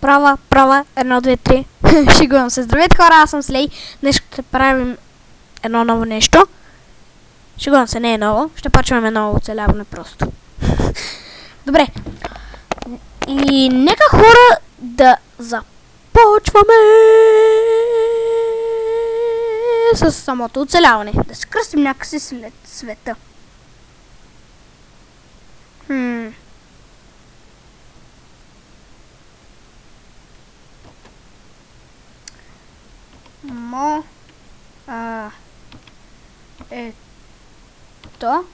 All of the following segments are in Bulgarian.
Права, 1, 2, 3. Шегувам се. Здравейте хора, аз съм Слей. Днес ще правим едно ново нещо. Шегувам се, не е ново. Ще почваме ново оцеляване просто. Добре. И нека хора да започваме с самото оцеляване. Да се кръстим някакси след света. Ето.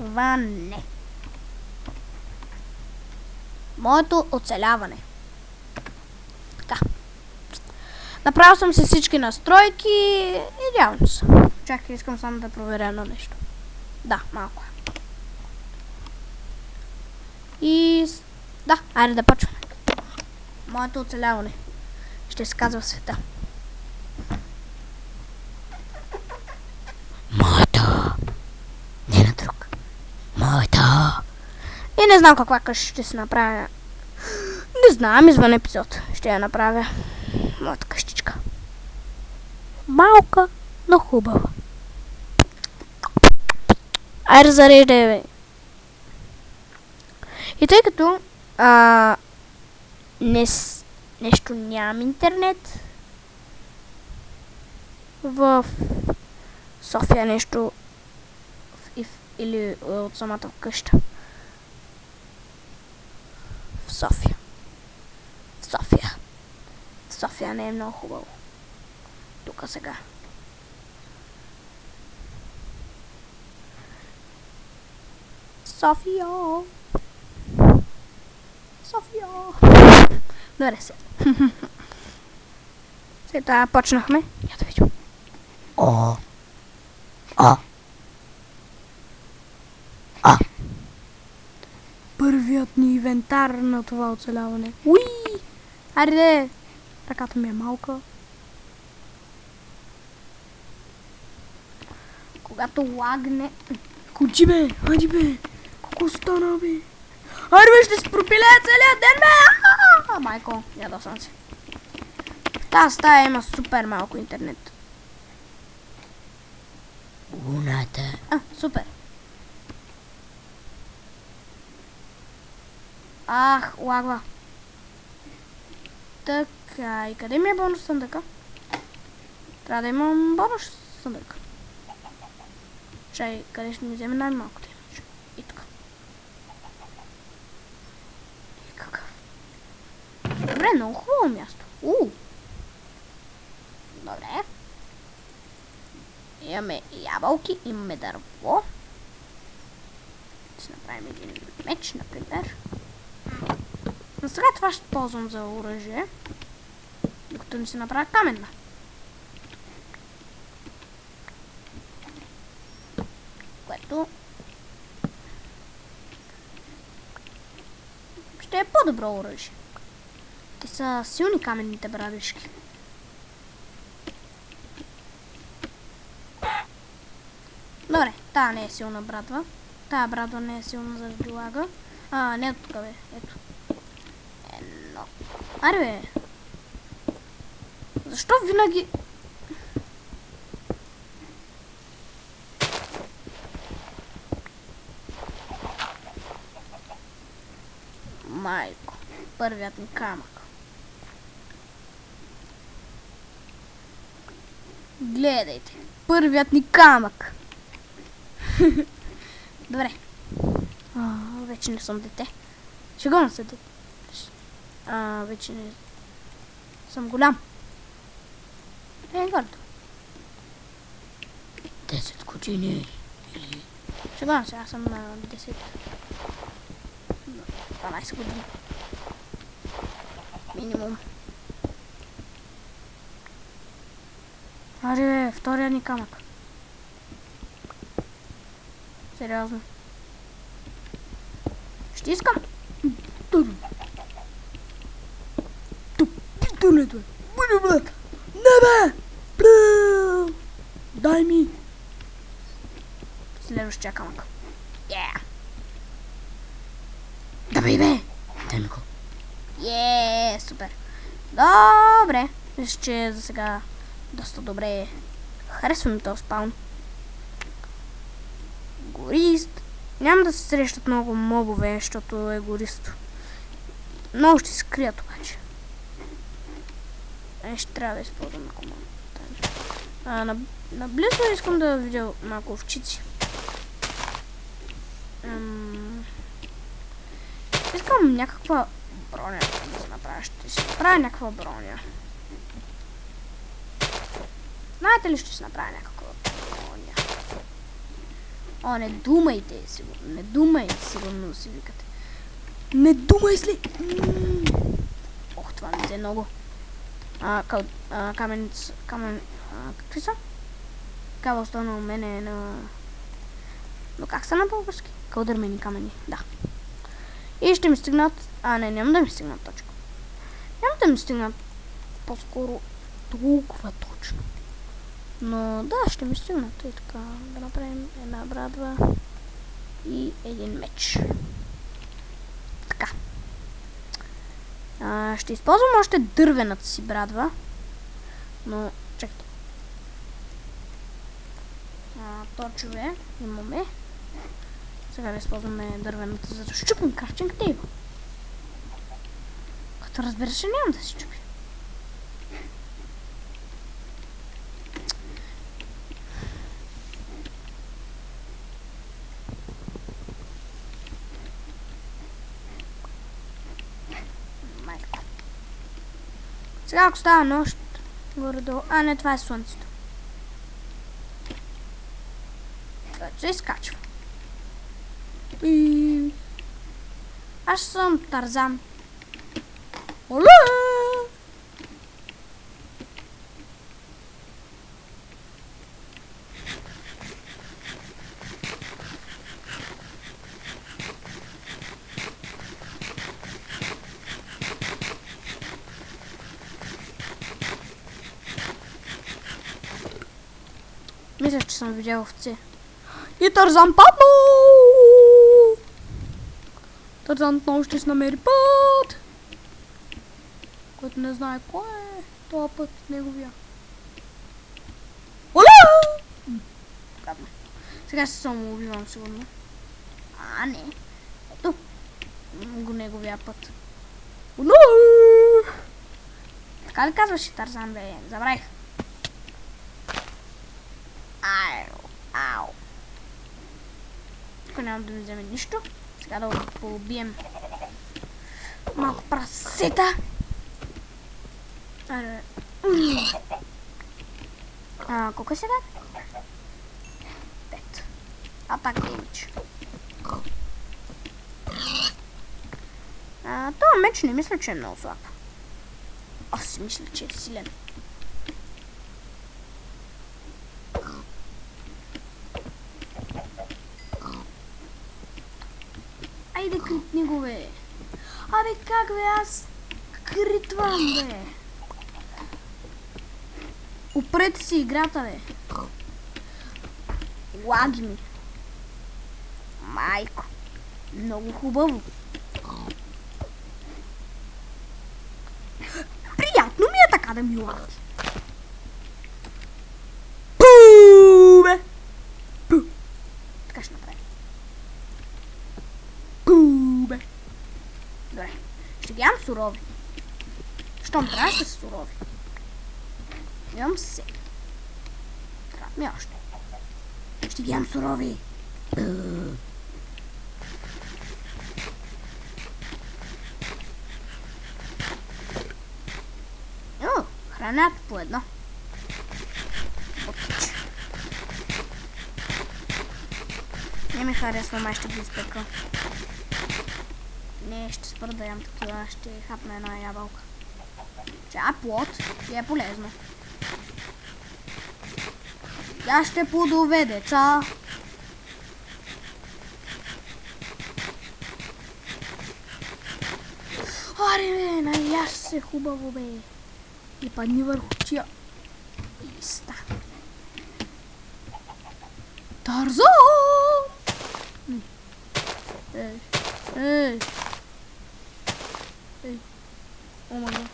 Оцеляване. Моето оцеляване. Така. Направил съм си всички настройки. Идеално са. Чакай, искам само да проверя едно нещо. Да, малко. И... да, айде да почваме. Моето оцеляване. Ще се казва света. Моето. Не на друг. Моето. И не знам каква къща ще се направя. Не знам, извън епизод. Ще я направя. Моята къщичка. Малка, но хубава. Айде зареждай, бе. И тъй като нещо нямам интернет в София, нещо или от самата къща. В София не е много хубаво. Тук сега. София. Добре се. Сега почнахме. Я да видим. Първият ни инвентар на това оцеляване. Уи! Айде! Ръката ми е малка. Когато лагне... Кучи, бе! Хайди, бе! Какво стана, бе? Айде, бе, ще се пропилея целият ден, бе! Майко, ядосвам се. В тази стая има супер малко интернет. Луната. Супер. Ах, лагва. Така, и къде ми е бонус съндъка? Трябва да имам бонус съндък. Чай, къде ще ми вземе най-малкото? И така. И какъв. Добре, много хубаво място. Добре. Имаме ябълки, имаме дърво. Ще направим един меч, например. Но сега това ще ползвам за оръжие, докато ни се направя каменна. Което ще е по-добро оръжие. Те са силни каменните брадишки. Добре, тая не е силна брадва. Тая брадва не е силна заради лага. Не от тук, бе. Ето. Едно. Аре, бе. Защо винаги... Майко. Първият ми камък. Гледайте. Първият ни камък. Добре. Вече не съм дете. Шегувам се дете. Вече не съм голям. Гордо. 10 години. Шегувам се, аз съм на 10. 12 години. Минимум. Аре, втория ни камък. Сериозно. Ще искам. Не бе! Дай ми! Следващия камък. Давай бе! Дай ми го. Супер. Добре. Мисля, че за сега доста добре харесвам този спаун. Горист. Няма да се срещат много мобове, защото е гористо. Много ще се скрият обаче. Ще трябва да използвам команда. Наблизо искам да видя малко овчици. Искам някаква броня да се направя. Ще си направя някаква броня. Знаете ли, ще си направя някаква броня? О, не думайте, сигурно. Не думай, сигурно да си викате. Не думай сли! Ох, това ми взе много. Каменица. Какви са? Кабелстон у мене на... Но как са на български? Кълдърмени камени, да. И ще ми стигнат... няма да ми стигнат точно. Няма да ми стигнат по-скоро толкова точно. Но да, ще ми стигнат. И така, да направим една брадва и един меч. Така. Ще използвам още дървената си брадва. Но, чакайте. Точове имаме. Сега да използваме дървената, за да щупим крафтинг тейбъл. Като разбира се, няма да си чупи. Майко. Сега ако става нощ, горе-долу... не, това е слънцето. Който се изкачва. Аз съм Тарзан. Оле! Мисля, че съм видял овце. И Тарзан падна! Тарзан отново ще се намери път! Който не знае кой е този път, неговия. Оля! Гадно. Сега се само убивам сигурно. Не. Ето. Го неговия път. Оля! Така ли казваш Тарзан, бе? Забравих. Ау. Тук няма да ми вземе нищо. Сега да го поубием малко прасета. Колко се даде? 5. Атак демидж. Това меч не мисля, че е много слаб. Аз си мисля, че е силен. Айде критни го, бе. Абе как, бе, аз критвам, бе. Опрете си играта, бе. Лаги ми. Майко. Много хубаво. Приятно ми е така да ми лаги. Пу, бе. Пу. Така ще направим. Бе. Добре. Ще ги ям сурови. Щом трябва, ще са сурови. Имам се. Трябва ми още. Ще ги ям сурови. Хранят по едно. Не ми харесва, май ще ги изпекла. Не, ще спра да ям такива, ще хапна една ябълка. Тя плод и е полезно. Я ще плодове, деца. Аре, бе, наяш се хубаво, бе. И падни върху тия. И ста. Тарзан! Ей. О, мага.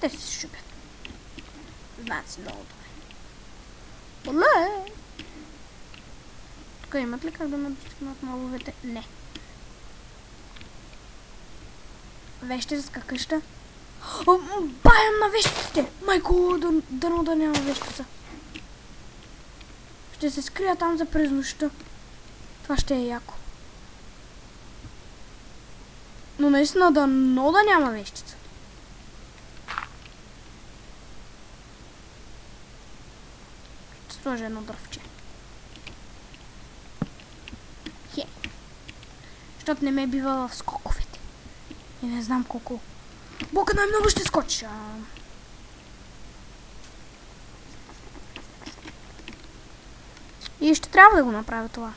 Те се шупят. Знаят си много добре. Оле! Тук имат ли как да ме достигнат на ловете? Не. Вещерска къща. Баям на вещиците! Майко, дано да няма вещица. Ще се скрия там за през нощта. Това ще е яко. Но наистина дано да няма вещица. Ще сложа едно дръвче. Хе. Защото не ме бива в скоковете. И не знам колко. Бога най-много ще скоча. И ще трябва да го направя това.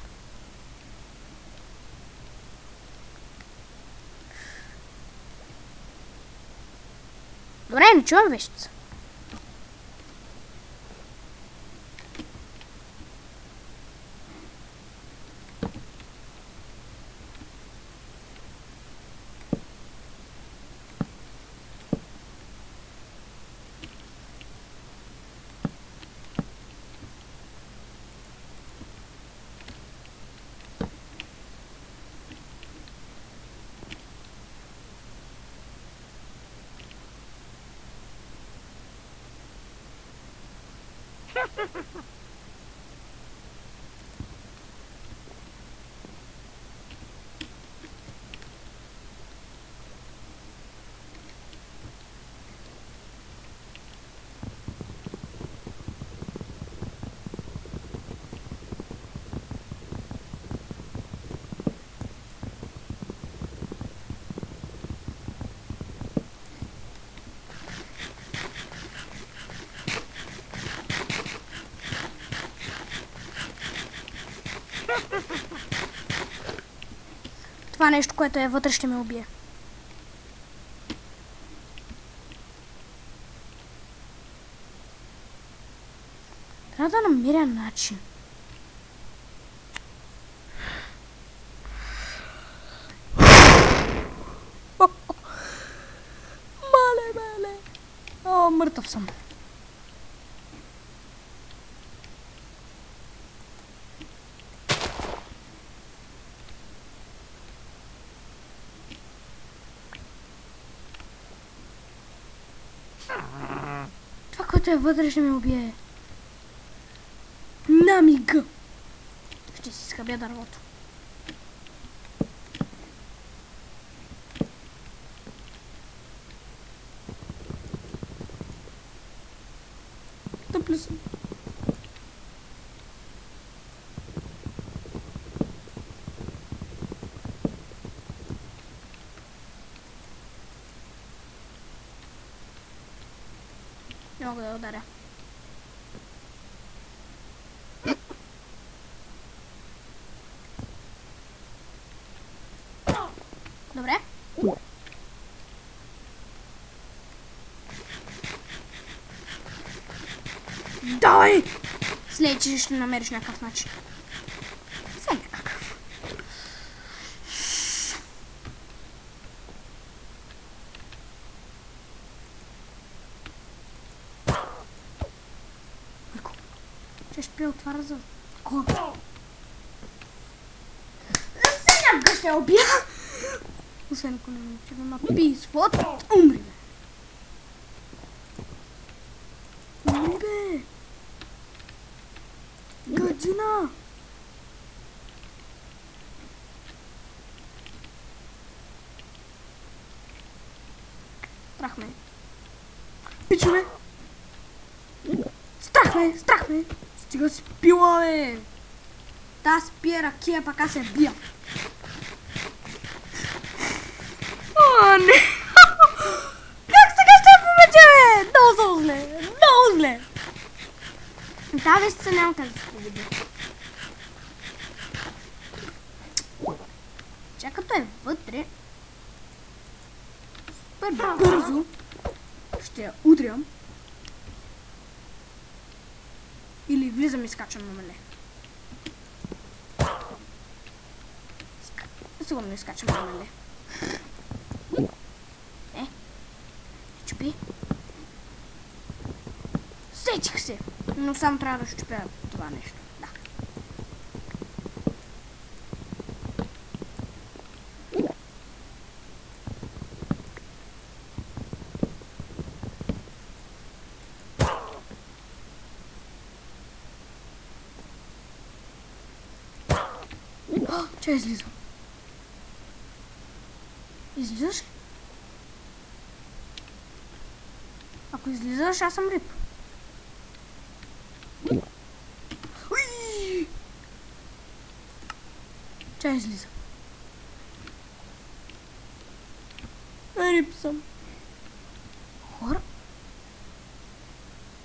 Добре, не чувам вещица. Това нещо, което е вътре, ще ме убие. Трябва да намеря начин. Мале. О, мъртъв съм. Това, което е вътре, ще ме убие. На мига! Ще си скъбя дървото. Да плюсам. Не мога да ударя. Добре. Давай! След че ще намериш някакъв начин. Все някакъв. Ще спя отваря за кора. Сега ще убия! Освен ако не ме да напи свод, умри бе. Умри бе. Гадина. Страх ме. Пичове. Страх ме. Стига си пила бе. Та спия ракия, пък аз се бия. О, не! Как сега ще победя, бе? Много зле! Да, виж се няма как да се победи. Чакато е вътре. Супер бързо. ще я удрям. Или влизам и скачам на мене. Сигурно изкачам на мене. Чупи. Сетих се! Но само трябва да щупя това нещо. Да. Че излизам? Излизаш? Ако излизаш, аз съм риб. Уи! Че излизам? Риб съм. Хора?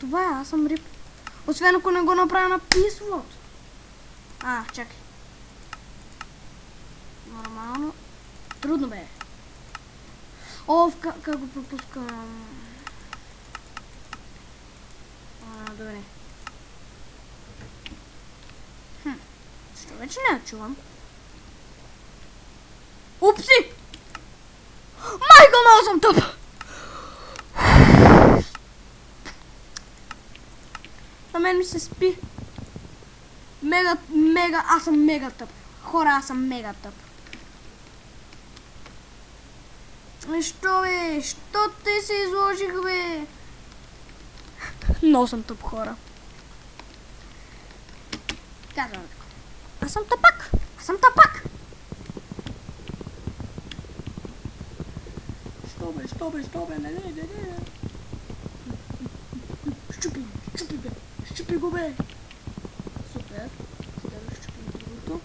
Това е, аз съм риб. Освен ако не го направя на писвод. Чакай. Нормално. Трудно бе. Как го пропускам? Добре. Защо вече не я чувам? Упси! Майко, много съм тъп! На мен ми се спи. Аз съм мега тъп. Хора, аз съм мега тъп. Що бе? Що те се изложих, бе? Много съм тъп, хора. Казвам така. Аз съм тъпак! Аз съм тъпак! Що бе? Не. Щупи го, бе! Супер. Сега да щупим другото.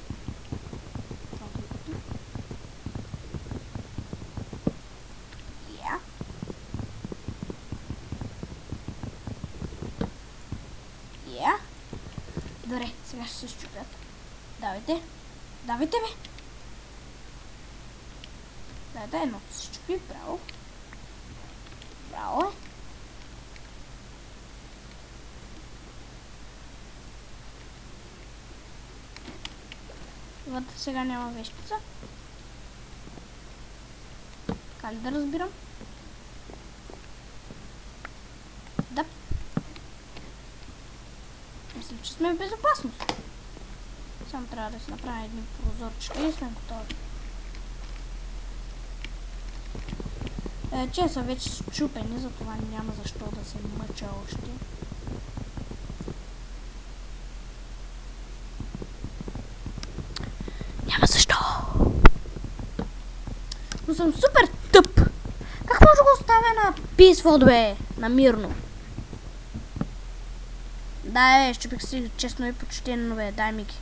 Добре, сега ще се щупят. Давайте, бе! Давайте, едното се щупи, браво. Браво е. Вътре сега няма вещица. Как да разбирам? Да. Мисля, че сме в безопасност. Само трябва да си направя едни прозорчета и сме готови. Че са вече счупени, затова няма защо да се мъча още. Няма защо. Но съм супер тъп. Как може да го оставя на peaceful, бе? На мирно. Дай, щупих си честно и почтено, бе. Дай ми ги.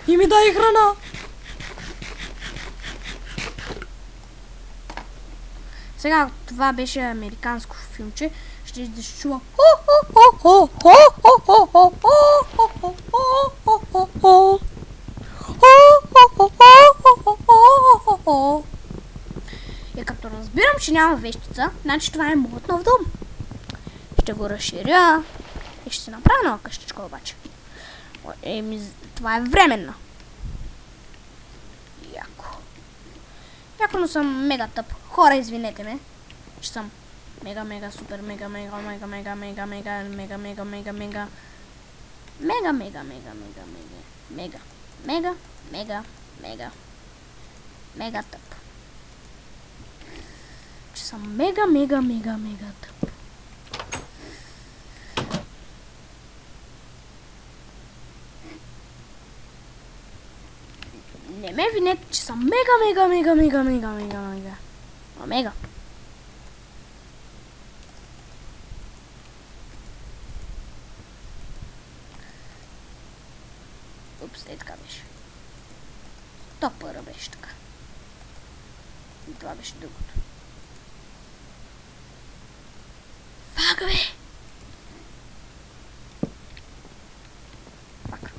И ми дай храна. Сега това беше американско филмче. Ще да се чува. И като разбирам, че няма вещица, значи това е моят нов дом. Ще го разширя и ще си направя нова къщичка обаче. Това е временна. Яко, но съм мега тъп. Хора, извинете ме, че съм мега, супер, мега, тъп. Че съм мега тъп. Не ме винете, че съм мега. Мега. Упс, така беше. Първа беше така. И това беше другото. Фак, бе! Фак.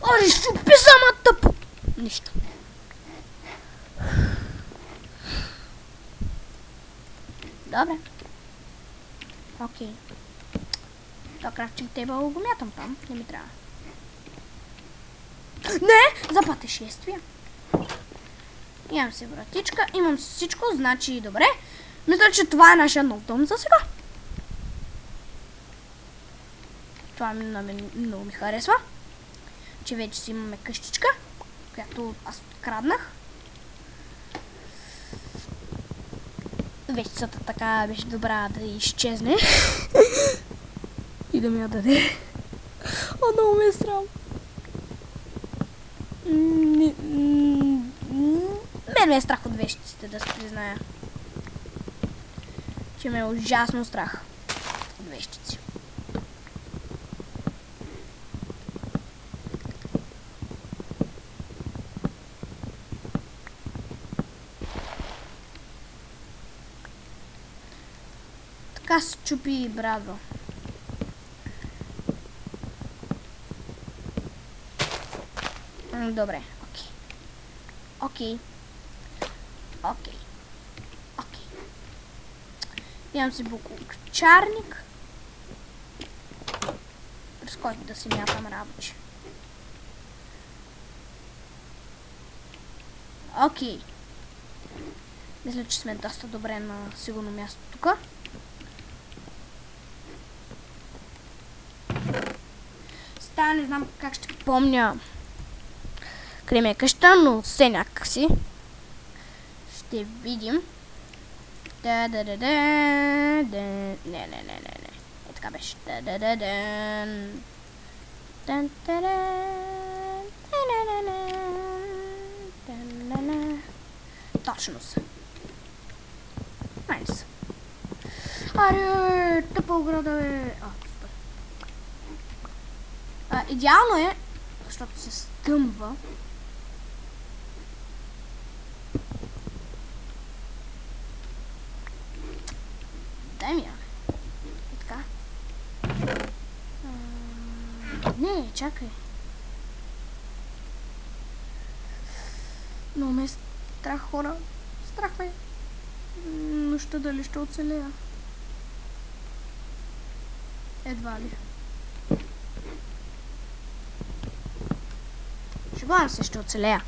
Ори, щупи сама тъпо! Нищо. Добре. Окей. То крафтинг тейбъл го мятам там. Не ми трябва. Не! За пътешествия. Имам си вратичка, имам всичко, значи добре. Мисля, че това е нашия нов дом за сега. Това много ми харесва. Че вече си имаме къщичка, която аз откраднах. Вещицата така беше добра да изчезне. И да ми я даде. О, много ме е срам. Мен ме е страх от вещиците, да се призная. Че ме е ужасно страх от вещици. Така се чупи брадва. Добре, окей. Имам си буклучарник, през който да си мятам работи. Окей. Мисля, че сме доста добре на сигурно място тук. Сега не знам как ще помня къде ми е къща, но все някак си. Ще видим. Не. Е, така беше. Точно са. Найс. Аре, тъпа ограда бе. Идеално е, защото се стъмва. Дай ми я. И така. Не, чакай. Но ме е страх, хора. Страх ме. Но ще дали ще оцелея. Едва ли. Шибам се, ще оцелея.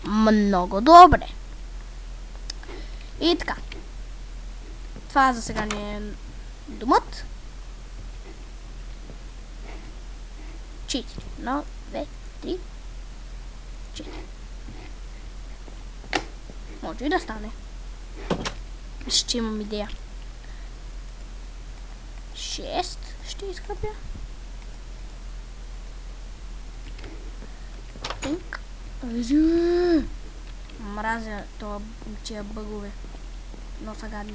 Много добре. И така. Това за сега ни е домът. 4. 1, 2, 3, 4. Може и да стане. Ще имам идея. 6 ще изхъпя. Тинк. Мразя тия бъгове. Но са гадни.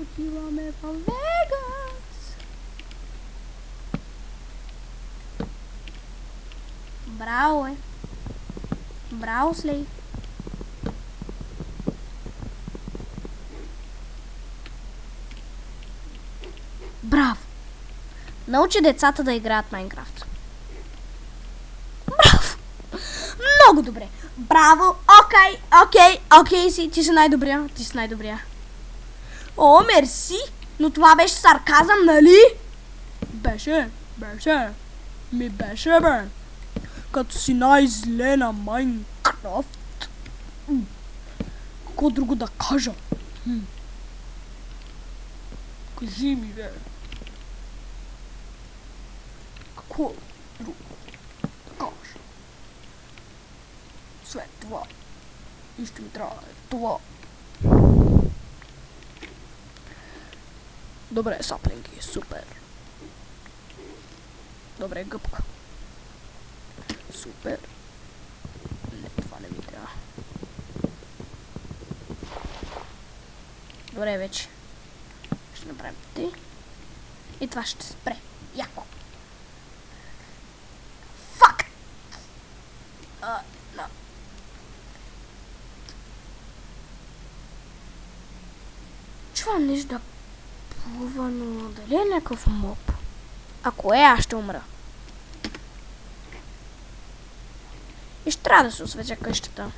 Отиваме в Вегас. Браво е. Браво, Слей. Браво. Научи децата да играят Майнкрафт. Браво. Много добре. Браво. Окей си. Ти си най-добрия. О, мерси. Но това беше сарказъм, нали? Беше. Ми беше, бе. Като си най-зле на Майнкрафт. Какво друго да кажа? Кажи ми, бе. Какво друго да кажа? След това. И ще ми трябва това. Добре, саплинги, супер. Добре, гъбка. Супер. Не, това не ми трябва. Добре, вече. Ще направим ти. И това ще спре. Яко. Фак! No. Чувам нещо да плува, но дали е някакъв моб? Ако е, аз ще умра. И ще трябва да се осветя къщата.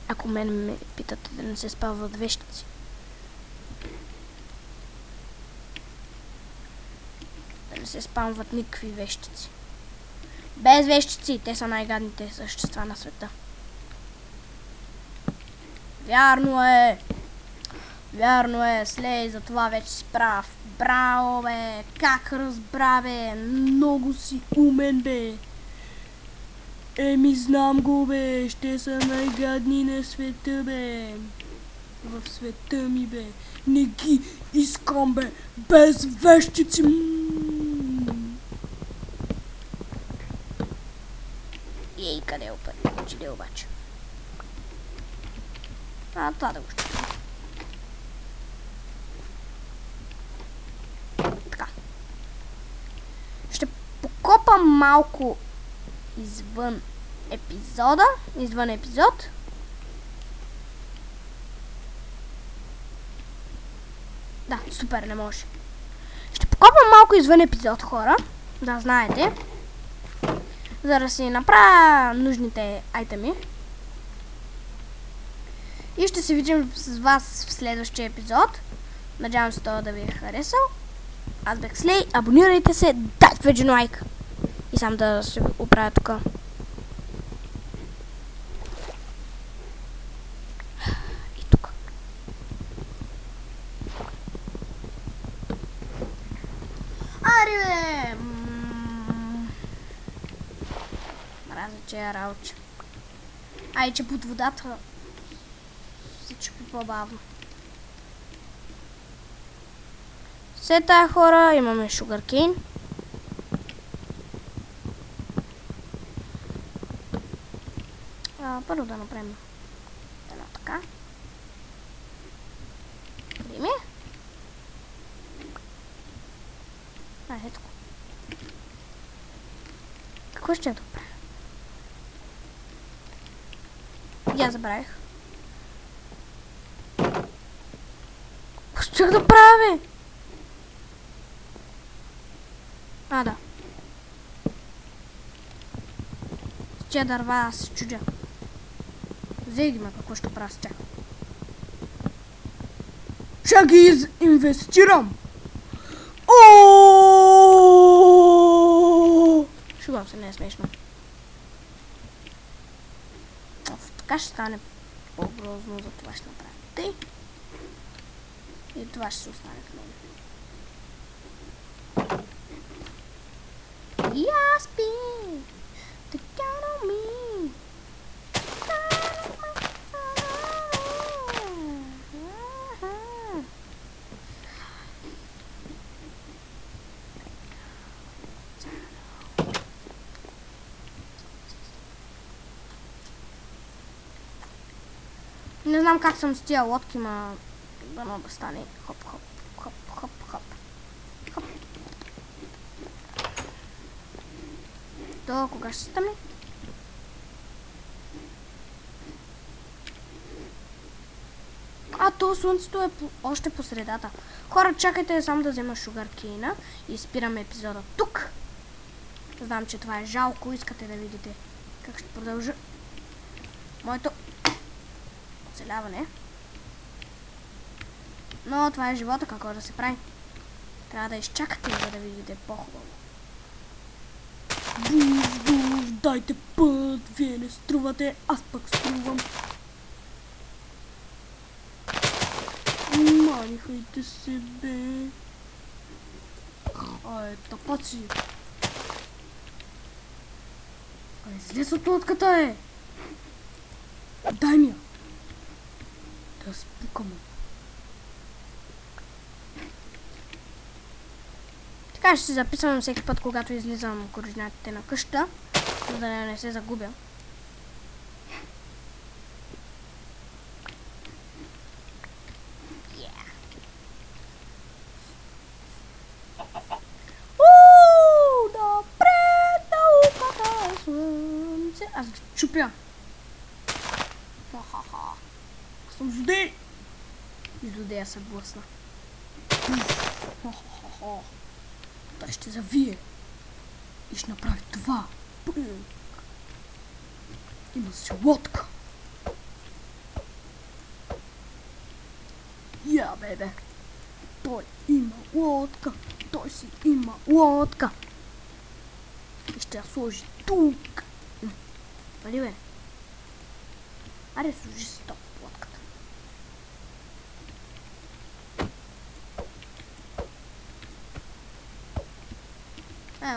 Ако мен ме питате да не се спалват вещици. Да не се спамват никакви вещици. Без вещици, те са най-гадните същества на света. Вярно е! Вярно е, Слей, за това вече си прав. Браво, бе! Как разбра, бе! Много си умен, бе! Еми, знам го, бе! Ще са най-гадни на света, бе! В света ми, бе! Не ги искам, бе! Без вещици! Ей, къде е опътили обаче? Това да го ще. Така. Ще покопам малко извън епизод. Да, супер, не може. Ще покопам малко извън епизод, хора. Да, знаете. За да си направя нужните айтеми. И ще се видим с вас в следващия епизод. Надявам се това да ви е харесал. Аз бях Слей, абонирайте се, дайте един лайк. И сам да се оправя тук. И тук. Ари, бе! Мразя, че я работа. Ай, че под водата всичко по-бавно. След тая, хора, имаме шугаркейн. Първо да направим едно така. Приеми. Ето. Какво ще да правя? Я забравих. Какво ще да правя, бе? Да. С тия дърва аз се чудя. Взех ги ме, какво ще правя с тях. Ще ги инвестирам! Шугам се, не е смешно. Така ще стане по-грозно, за това ще направим тъй. И това ще се остане в мен. Яспи! Така на ми! Не знам как съм с тия лодки, ма дано да стане хоп, хоп, хоп, хоп, хоп. Хоп. То кога ще стане? То слънцето е още по средата. Хора, чакайте само да взема шугаркейна и спираме епизода тук. Знам, че това е жалко, искате да видите как ще продължа моето оцеляване. Но това е живота, какво да се прави. Трябва да изчакате, за да видите по-хубаво. Дайте път, вие не струвате, аз пък струвам. Манихайте се, бе. Тапаци. Излез от лодката, е. Дай ми я. Да спукаме. Така ще се записвам всеки път, когато излизам координатите на къща, за да не се загубя. Аз ги чупя. Ха-ха-ха. Аз съм злодей. И злодея се блъсна. Ха-ха-ха. Той ще завие. И ще направи това. Има си лодка. Я, бебе. Той има лодка. Той си има лодка. И ще я сложи тук. Нали бе? Аре, сложи си топ лодката.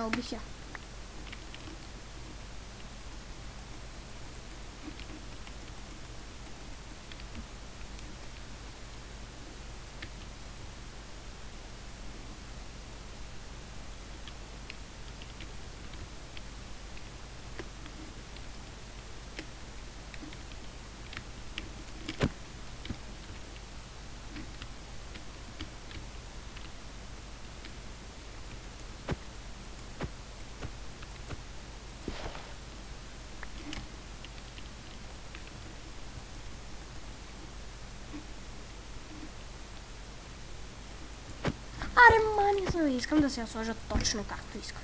Убих я. Аре, мани, искам да се я сложа точно както искам.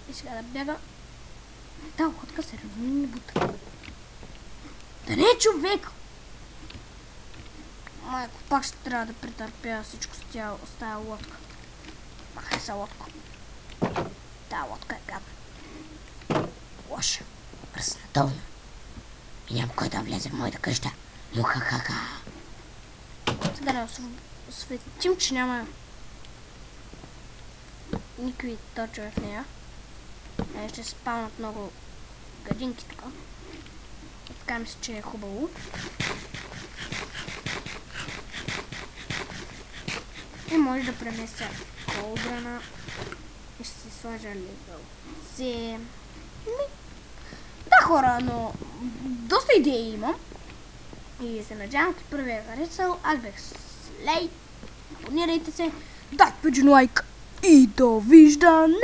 И сега да бяга. Та лодка сериозно не бута. Да не е човек! Майко, пак ще трябва да претърпя всичко с тая лодка. Махай са лодка. Тая лодка е гадна. Лоша. Пръснатолна. И няма кой да влезе в моята къща. Мухахаха. Сега да осветим, че няма никакви точове в нея. Ще се спавнат много гадинки тук. Така мисля, че е хубаво. И може да преместя колдрана. И ще си сложа легълце. Да, хора, но доста идеи имам. И се надявам, че първия харесал. Аз бях Слей. Абонирайте се. Дайте един лайк. И довиждане!